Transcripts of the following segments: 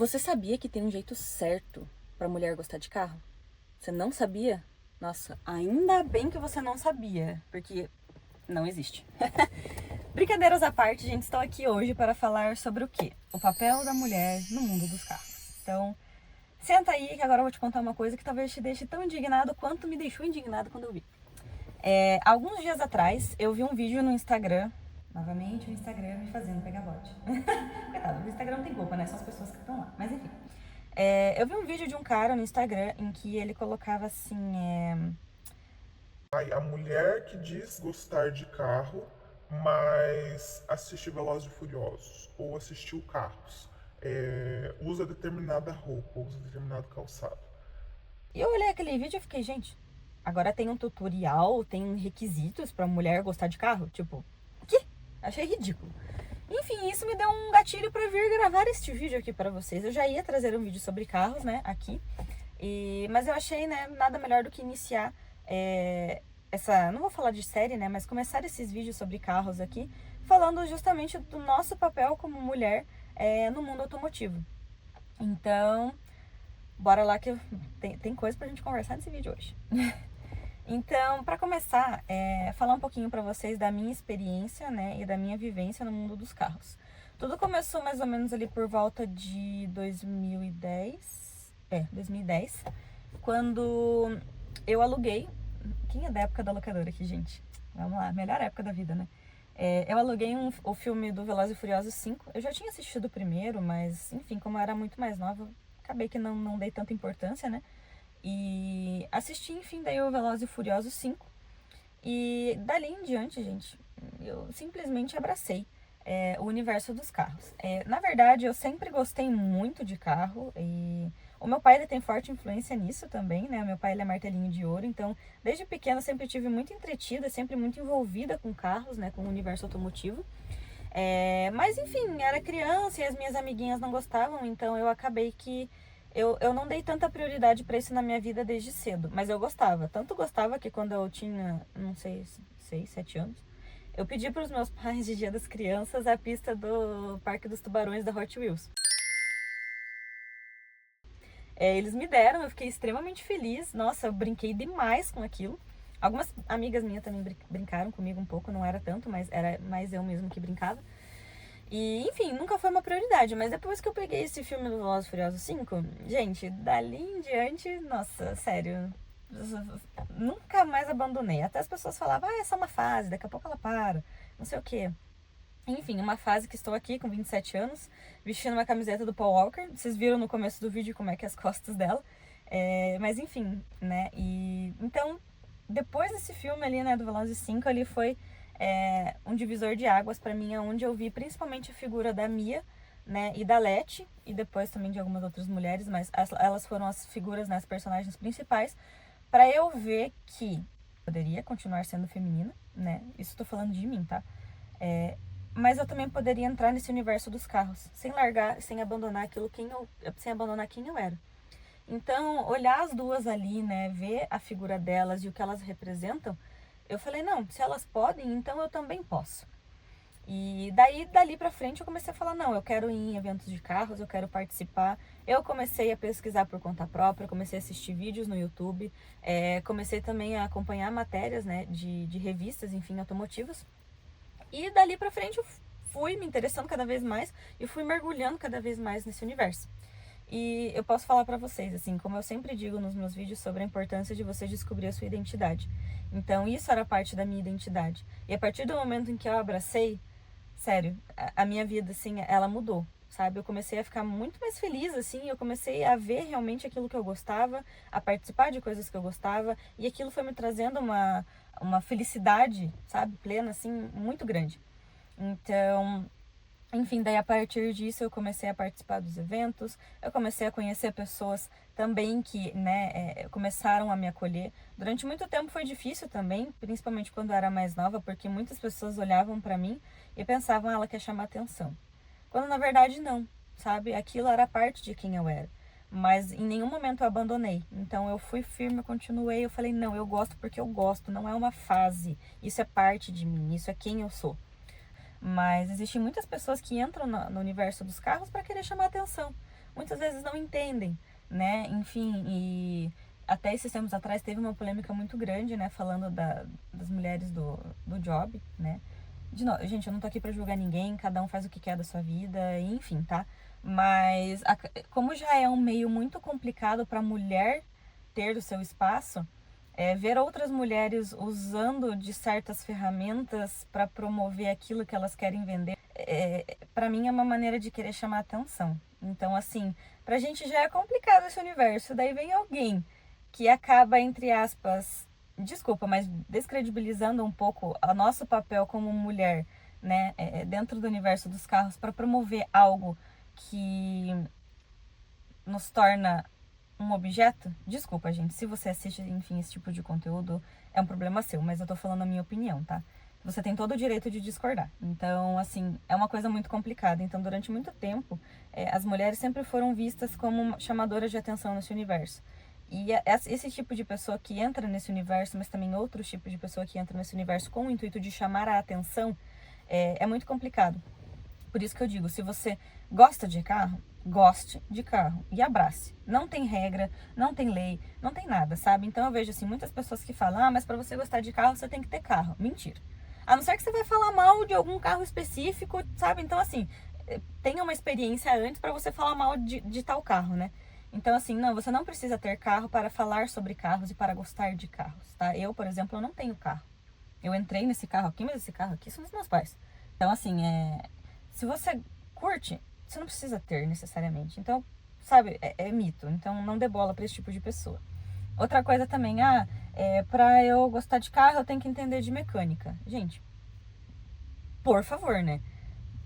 Você sabia que tem um jeito certo pra mulher gostar de carro? Você não sabia? Nossa, ainda bem que você não sabia, porque não existe. Brincadeiras à parte, gente, estou aqui hoje para falar sobre o quê? O papel da mulher no mundo dos carros. Então, senta aí que agora eu vou te contar uma coisa que talvez te deixe tão indignado quanto me deixou indignado quando eu vi. Alguns dias atrás, eu vi um vídeo no Instagram. Novamente, o Instagram me fazendo pegar bote. Coitado, o Instagram não tem culpa, né? São as pessoas que estão lá. Mas enfim. Eu vi um vídeo de um cara no Instagram em que ele colocava assim. A mulher que diz gostar de carro, mas assiste Velozes e Furiosos ou assistiu Carros, usa determinada roupa, usa determinado calçado. E eu olhei aquele vídeo e fiquei, gente, agora tem um tutorial, tem requisitos pra mulher gostar de carro? Tipo, o quê? Achei ridículo. Enfim, isso me deu um gatilho pra vir gravar este vídeo aqui pra vocês. Eu já ia trazer um vídeo sobre carros, né, aqui. Mas eu achei, né, nada melhor do que iniciar não vou falar de série, né, mas começar esses vídeos sobre carros aqui, falando justamente do nosso papel como mulher no mundo automotivo. Então, bora lá que tem coisa pra gente conversar nesse vídeo hoje. Então, para começar, falar um pouquinho para vocês da minha experiência, né, e da minha vivência no mundo dos carros. Tudo começou mais ou menos ali por volta de 2010, quando eu aluguei. Quem é da época da locadora aqui, gente? Vamos lá, melhor época da vida, né? Eu aluguei o filme do Velozes e Furiosos 5. Eu já tinha assistido o primeiro, mas, enfim, como eu era muito mais nova, acabei que não dei tanta importância, né? E assisti, enfim, daí o Velozes e Furiosos 5. E dali em diante, gente, eu simplesmente abracei o universo dos carros. Na verdade, eu sempre gostei muito de carro e o meu pai ele tem forte influência nisso também, né? O meu pai ele é martelinho de ouro, então desde pequena eu sempre tive muito entretida, sempre muito envolvida com carros, né? Com o universo automotivo. Mas enfim, era criança e as minhas amiguinhas não gostavam, então eu acabei que eu não dei tanta prioridade pra isso na minha vida desde cedo, mas eu gostava. Tanto gostava que quando eu tinha, não sei, 6, 7 anos, eu pedi pros meus pais de Dia das Crianças a pista do Parque dos Tubarões da Hot Wheels. Eles me deram, eu fiquei extremamente feliz. Nossa, eu brinquei demais com aquilo. Algumas amigas minhas também brincaram comigo um pouco, não era tanto, mas era mais eu mesmo que brincava. E, enfim, nunca foi uma prioridade, mas depois que eu peguei esse filme do Velozes e Furiosos 5, gente, dali em diante, nossa, sério, nunca mais abandonei. Até as pessoas falavam, é só uma fase, daqui a pouco ela para, não sei o quê. Enfim, uma fase que estou aqui com 27 anos, vestindo uma camiseta do Paul Walker. Vocês viram no começo do vídeo como é que é as costas dela. Mas enfim, né? E então, depois desse filme ali, né, do Velozes 5, ali foi um divisor de águas pra mim, onde eu vi principalmente a figura da Mia, né, e da Letty, e depois também de algumas outras mulheres, mas elas foram as figuras, né, as personagens principais, pra eu ver que poderia continuar sendo feminina, né? Isso tô falando de mim, tá? Mas eu também poderia entrar nesse universo dos carros, sem largar, sem abandonar sem abandonar quem eu era. Então, olhar as duas ali, né, ver a figura delas e o que elas representam, eu falei, não, se elas podem, então eu também posso. E daí, dali pra frente, eu comecei a falar, não, eu quero ir em eventos de carros, eu quero participar. Eu comecei a pesquisar por conta própria, comecei a assistir vídeos no YouTube, comecei também a acompanhar matérias, né, de revistas, enfim, automotivas. E dali pra frente eu fui me interessando cada vez mais e fui mergulhando cada vez mais nesse universo. E eu posso falar pra vocês, assim, como eu sempre digo nos meus vídeos sobre a importância de você descobrir a sua identidade. Então, isso era parte da minha identidade. E a partir do momento em que eu abracei, sério, a minha vida, assim, ela mudou, sabe? Eu comecei a ficar muito mais feliz, assim, eu comecei a ver realmente aquilo que eu gostava, a participar de coisas que eu gostava, e aquilo foi me trazendo uma felicidade, sabe, plena, assim, muito grande. Então, enfim, daí a partir disso eu comecei a participar dos eventos, eu comecei a conhecer pessoas também que, né, começaram a me acolher. Durante muito tempo foi difícil também, principalmente quando eu era mais nova, porque muitas pessoas olhavam pra mim e pensavam, ela quer chamar atenção. Quando na verdade não, sabe? Aquilo era parte de quem eu era. Mas em nenhum momento eu abandonei. Então eu fui firme, eu continuei, eu falei, não, eu gosto porque eu gosto, não é uma fase. Isso é parte de mim, isso é quem eu sou. Mas existem muitas pessoas que entram no universo dos carros para querer chamar atenção. muitas vezes não entendem, né? Enfim, e até esses tempos atrás teve uma polêmica muito grande, né? Falando das mulheres do job, né? De novo, gente, eu não tô aqui pra julgar ninguém, cada um faz o que quer da sua vida, enfim, tá? Mas como já é um meio muito complicado pra mulher ter o seu espaço, ver outras mulheres usando de certas ferramentas para promover aquilo que elas querem vender, para mim é uma maneira de querer chamar atenção. Então, assim, pra gente já é complicado esse universo, daí vem alguém que acaba, entre aspas, desculpa, mas descredibilizando um pouco o nosso papel como mulher, né, dentro do universo dos carros, para promover algo que nos torna um objeto. Desculpa, gente, se você assiste, enfim, esse tipo de conteúdo, é um problema seu, mas eu tô falando a minha opinião, tá? Você tem todo o direito de discordar. Então, assim, é uma coisa muito complicada. Então, durante muito tempo, as mulheres sempre foram vistas como chamadoras de atenção nesse universo. E esse tipo de pessoa que entra nesse universo, mas também outros tipos de pessoa que entra nesse universo com o intuito de chamar a atenção, é muito complicado. Por isso que eu digo, se você gosta de carro, goste de carro e abrace. Não tem regra, não tem lei, não tem nada, sabe? Então eu vejo assim, muitas pessoas que falam, mas para você gostar de carro, você tem que ter carro. Mentira. A não ser que você vai falar mal de algum carro específico, sabe? Então assim, tenha uma experiência antes para você falar mal de tal carro, né? Então assim, não, você não precisa ter carro para falar sobre carros e para gostar de carros, tá? Eu, por exemplo, eu não tenho carro. Eu entrei nesse carro aqui, mas esse carro aqui são dos meus pais. Então assim, se você curte, você não precisa ter necessariamente. Então, sabe, é mito. Então, não dê bola pra esse tipo de pessoa. Outra coisa também, pra eu gostar de carro, eu tenho que entender de mecânica. Gente, por favor, né?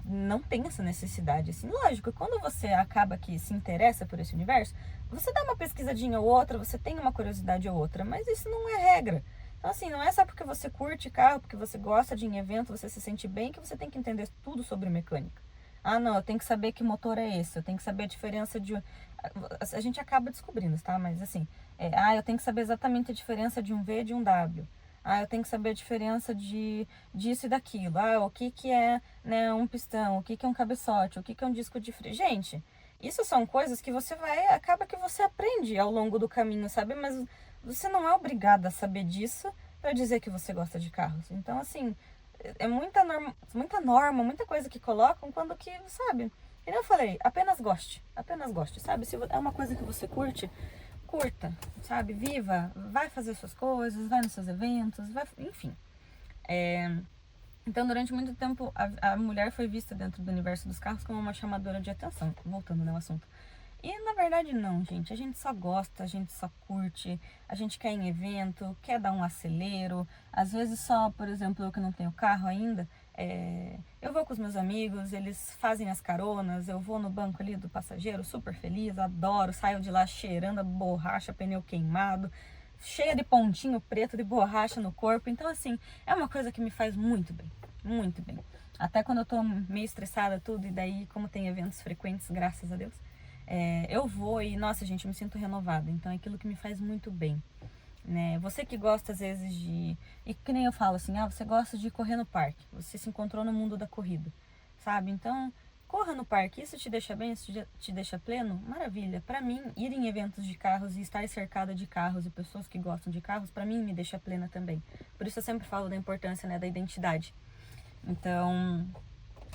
Não tem essa necessidade, assim. Lógico, quando você acaba que se interessa por esse universo, você dá uma pesquisadinha ou outra, você tem uma curiosidade ou outra, mas isso não é regra. Então, assim, não é só porque você curte carro, porque você gosta de ir em evento, você se sente bem, que você tem que entender tudo sobre mecânica. Ah, não, eu tenho que saber que motor é esse, eu tenho que saber a diferença de... A gente acaba descobrindo, tá? Mas, assim, eu tenho que saber exatamente a diferença de um V e de um W. Ah, eu tenho que saber a diferença disso e daquilo. Ah, o que que é, né, um pistão, o que que é um cabeçote, o que que é um disco de freio. Gente, isso são coisas que acaba que você aprende ao longo do caminho, sabe? Mas você não é obrigada a saber disso para dizer que você gosta de carros. Então, assim, é muita norma, muita coisa que colocam quando que, sabe? E eu falei, apenas goste, sabe? Se é uma coisa que você curte, curta, sabe? Viva, vai fazer suas coisas, vai nos seus eventos, enfim. Então, durante muito tempo, a mulher foi vista dentro do universo dos carros como uma chamadora de atenção, voltando, né, ao assunto. E, na verdade, não, gente. A gente só gosta, a gente só curte, a gente quer ir em evento, quer dar um acelero. Às vezes só, por exemplo, eu que não tenho carro ainda, eu vou com os meus amigos, eles fazem as caronas, eu vou no banco ali do passageiro, super feliz, adoro, saio de lá cheirando a borracha, pneu queimado, cheia de pontinho preto de borracha no corpo. Então, assim, é uma coisa que me faz muito bem, muito bem. Até quando eu tô meio estressada, tudo, e daí, como tem eventos frequentes, graças a Deus, eu vou e, nossa, gente, eu me sinto renovada. Então, é aquilo que me faz muito bem, né? Você que gosta, às vezes, E que nem eu falo, assim, você gosta de correr no parque. Você se encontrou no mundo da corrida, sabe? Então, corra no parque. Isso te deixa bem? Isso te deixa pleno? Maravilha. Pra mim, ir em eventos de carros e estar cercada de carros e pessoas que gostam de carros, pra mim, me deixa plena também. Por isso eu sempre falo da importância, né, da identidade. Então...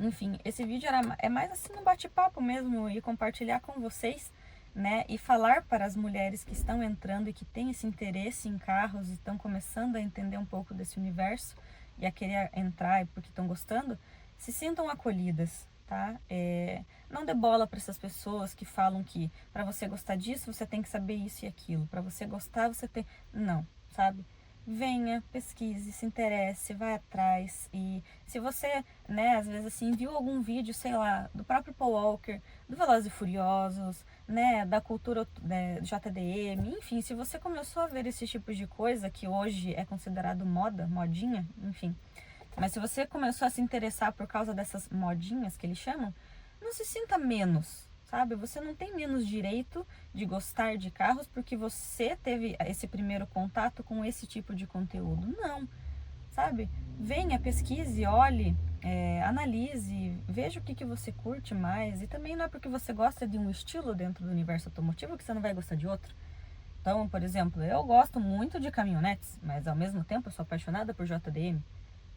Enfim, esse vídeo é mais assim um bate-papo mesmo e compartilhar com vocês, né? E falar para as mulheres que estão entrando e que têm esse interesse em carros e estão começando a entender um pouco desse universo e a querer entrar porque estão gostando, se sintam acolhidas, tá? Não dê bola para essas pessoas que falam que para você gostar disso, você tem que saber isso e aquilo. Para você gostar, você tem... Não, sabe? Venha, pesquise, se interesse, vai atrás. E se você, né, às vezes assim, viu algum vídeo, sei lá, do próprio Paul Walker, do Velozes e Furiosos, né, da cultura, né, JDM, enfim, se você começou a ver esse tipo de coisa que hoje é considerado moda, modinha, enfim, mas se você começou a se interessar por causa dessas modinhas que eles chamam, não se sinta menos, sabe? Você não tem menos direito de gostar de carros porque você teve esse primeiro contato com esse tipo de conteúdo. Não. sabe? Venha, pesquise, olhe, analise, veja o que você curte mais. E também não é porque você gosta de um estilo dentro do universo automotivo que você não vai gostar de outro. Então, por exemplo, eu gosto muito de caminhonetes, mas ao mesmo tempo eu sou apaixonada por JDM.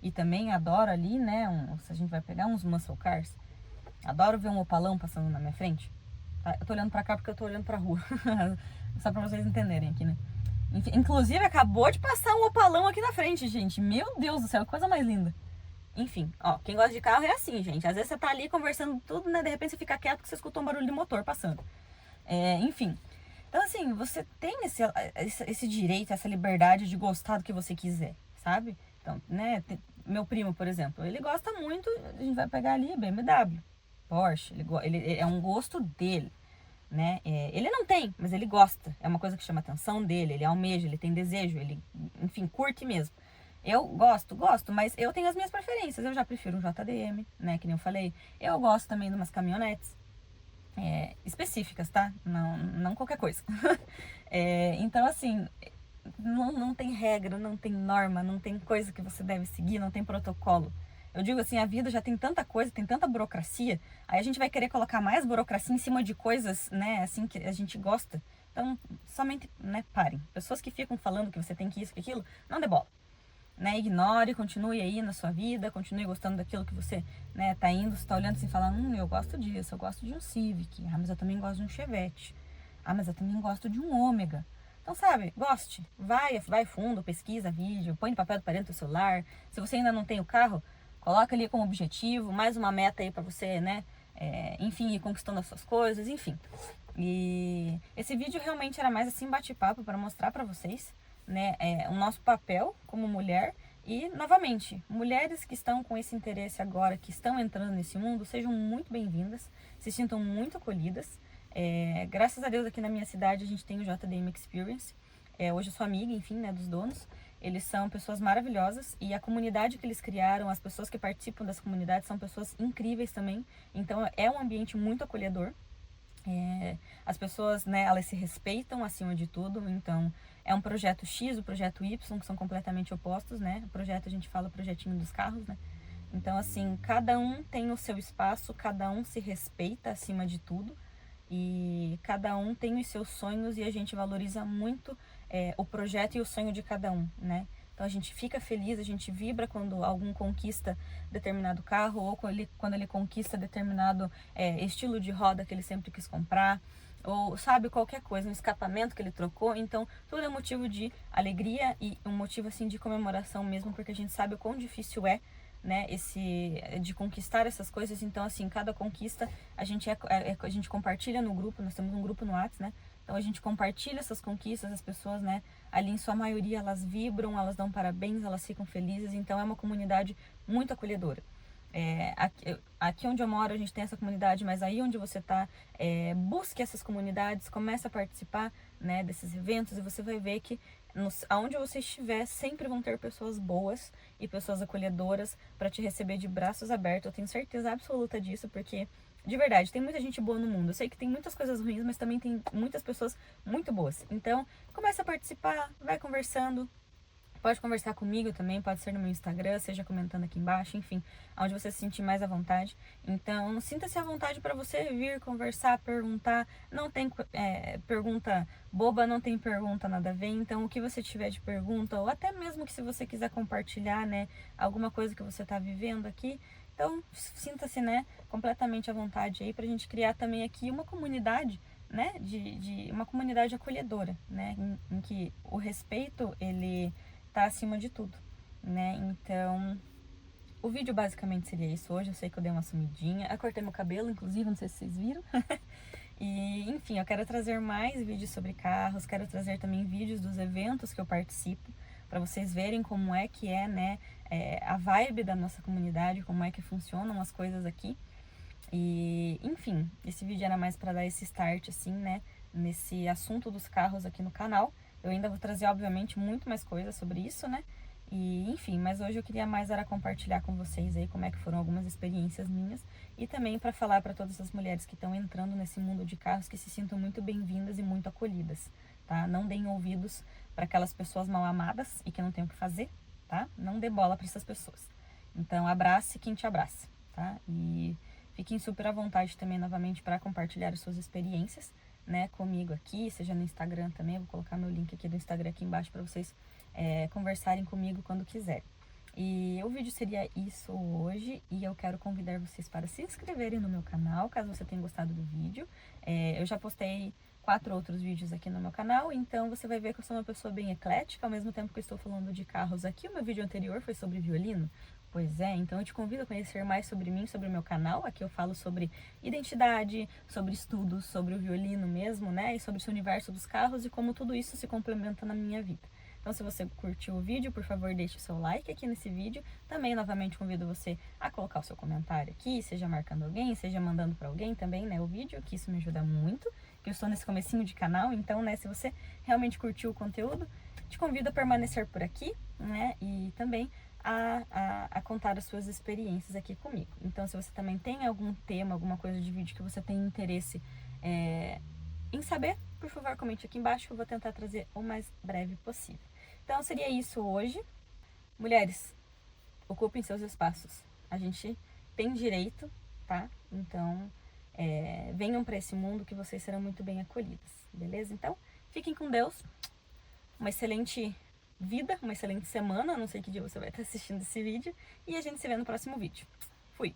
E também adoro ali, né, se a gente vai pegar uns muscle cars, adoro ver um opalão passando na minha frente. Tá? Eu tô olhando pra cá porque eu tô olhando pra rua. Só pra vocês entenderem aqui, né? Inclusive, acabou de passar um opalão aqui na frente, gente. Meu Deus do céu, que coisa mais linda. Enfim, ó, quem gosta de carro é assim, gente. Às vezes você tá ali conversando tudo, né? De repente você fica quieto porque você escutou um barulho de motor passando. Enfim. Então, assim, você tem esse direito, essa liberdade de gostar do que você quiser, sabe? Então, né? Meu primo, por exemplo, ele gosta muito, a gente vai pegar ali BMW, Porsche, ele é um gosto dele, né? Ele não tem, mas ele gosta. É uma coisa que chama a atenção dele, ele almeja, ele tem desejo, ele, enfim, curte mesmo. Eu gosto, mas eu tenho as minhas preferências. Eu já prefiro um JDM, né? Que nem eu falei. Eu gosto também de umas caminhonetes específicas, tá? Não qualquer coisa. Então, assim, não tem regra, não tem norma, não tem coisa que você deve seguir, não tem protocolo. Eu digo assim, a vida já tem tanta coisa, tem tanta burocracia, aí a gente vai querer colocar mais burocracia em cima de coisas, né, assim, que a gente gosta. Então, somente, né, parem. Pessoas que ficam falando que você tem que isso, que aquilo, não dê bola. Né, ignore, continue aí na sua vida, continue gostando daquilo que você, né, tá indo, você tá olhando assim e falando, eu gosto disso, eu gosto de um Civic, mas eu também gosto de um Chevette, mas eu também gosto de um Ômega. Então, sabe, goste, vai fundo, pesquisa vídeo, põe no papel de parede do celular. Se você ainda não tem o carro, coloca ali como objetivo, mais uma meta aí para você, né, enfim, ir conquistando as suas coisas, enfim. E esse vídeo realmente era mais assim bate-papo para mostrar para vocês, né, o nosso papel como mulher. E novamente, mulheres que estão com esse interesse agora, que estão entrando nesse mundo, sejam muito bem-vindas, se sintam muito acolhidas. Graças a Deus aqui na minha cidade a gente tem o JDM Experience. Hoje eu sou amiga, enfim, né, dos donos. Eles são pessoas maravilhosas e a comunidade que eles criaram, as pessoas que participam das comunidades são pessoas incríveis também. Então é um ambiente muito acolhedor. As pessoas, né, elas se respeitam acima de tudo. Então é um projeto X, o projeto Y, que são completamente opostos, né? O projeto, a gente fala o projetinho dos carros, né? Então, assim, cada um tem o seu espaço, cada um se respeita acima de tudo e cada um tem os seus sonhos e a gente valoriza muito o projeto e o sonho de cada um, né? Então a gente fica feliz, a gente vibra quando algum conquista determinado carro ou quando ele conquista determinado estilo de roda que ele sempre quis comprar, ou sabe, qualquer coisa, um escapamento que ele trocou. Então tudo é motivo de alegria e um motivo assim de comemoração mesmo, porque a gente sabe o quão difícil né, de conquistar essas coisas. Então, assim, cada conquista a gente compartilha no grupo. Nós temos um grupo no WhatsApp, né? Então a gente compartilha essas conquistas, as pessoas, né, ali em sua maioria elas vibram, elas dão parabéns, elas ficam felizes. Então é uma comunidade muito acolhedora. Aqui onde eu moro a gente tem essa comunidade, mas aí onde você está, busque essas comunidades, comece a participar, né, desses eventos e você vai ver que aonde você estiver sempre vão ter pessoas boas e pessoas acolhedoras para te receber de braços abertos. Eu tenho certeza absoluta disso, porque de verdade tem muita gente boa no mundo. Eu sei que tem muitas coisas ruins, mas também tem muitas pessoas muito boas. Então comece a participar, vai conversando. Pode conversar comigo também, pode ser no meu Instagram, seja comentando aqui embaixo, enfim, onde você se sentir mais à vontade. Então, sinta-se à vontade para você vir conversar, perguntar. Não tem pergunta boba, não tem pergunta nada a ver. Então, o que você tiver de pergunta, ou até mesmo que se você quiser compartilhar, né, alguma coisa que você está vivendo aqui, então sinta-se, né, completamente à vontade aí pra gente criar também aqui uma comunidade, né, de uma comunidade acolhedora, né, em que o respeito, ele tá acima de tudo, né? Então, o vídeo basicamente seria isso hoje. Eu sei que eu dei uma sumidinha. Eu cortei meu cabelo, inclusive, não sei se vocês viram. E, enfim, eu quero trazer mais vídeos sobre carros, quero trazer também vídeos dos eventos que eu participo, para vocês verem como é que né, a vibe da nossa comunidade, como é que funcionam as coisas aqui. E, enfim, esse vídeo era mais para dar esse start, assim, né, nesse assunto dos carros aqui no canal. Eu ainda vou trazer, obviamente, muito mais coisas sobre isso, né? E, enfim, mas hoje eu queria mais era compartilhar com vocês aí como é que foram algumas experiências minhas e também para falar para todas as mulheres que estão entrando nesse mundo de carros que se sintam muito bem-vindas e muito acolhidas, tá? Não deem ouvidos para aquelas pessoas mal amadas e que não têm o que fazer, tá? Não dê bola para essas pessoas. Então, abrace quem te abraça, tá? E fiquem super à vontade também, novamente, para compartilhar as suas experiências, né, comigo aqui, seja no Instagram também. Eu vou colocar meu link aqui do Instagram aqui embaixo para vocês conversarem comigo quando quiserem. E o vídeo seria isso hoje, e eu quero convidar vocês para se inscreverem no meu canal, caso você tenha gostado do vídeo. Eu já postei 4 outros vídeos aqui no meu canal, então você vai ver que eu sou uma pessoa bem eclética, ao mesmo tempo que eu estou falando de carros aqui. O meu vídeo anterior foi sobre violino. Pois é, então eu te convido a conhecer mais sobre mim, sobre o meu canal. Aqui eu falo sobre identidade, sobre estudos, sobre o violino mesmo, né? E sobre esse universo dos carros e como tudo isso se complementa na minha vida. Então, se você curtiu o vídeo, por favor, deixe o seu like aqui nesse vídeo. Também, novamente, convido você a colocar o seu comentário aqui, seja marcando alguém, seja mandando para alguém também, né, o vídeo, que isso me ajuda muito, que eu estou nesse comecinho de canal. Então, né, se você realmente curtiu o conteúdo, te convido a permanecer por aqui, né, e também a contar as suas experiências aqui comigo. Então, se você também tem algum tema, alguma coisa de vídeo que você tem interesse em saber, por favor, comente aqui embaixo, que eu vou tentar trazer o mais breve possível. Então, seria isso hoje. Mulheres, ocupem seus espaços. A gente tem direito, tá? Então, venham para esse mundo que vocês serão muito bem acolhidas, beleza? Então, fiquem com Deus. Uma excelente vida, uma excelente semana. Não sei que dia você vai estar assistindo esse vídeo. E a gente se vê no próximo vídeo. Fui!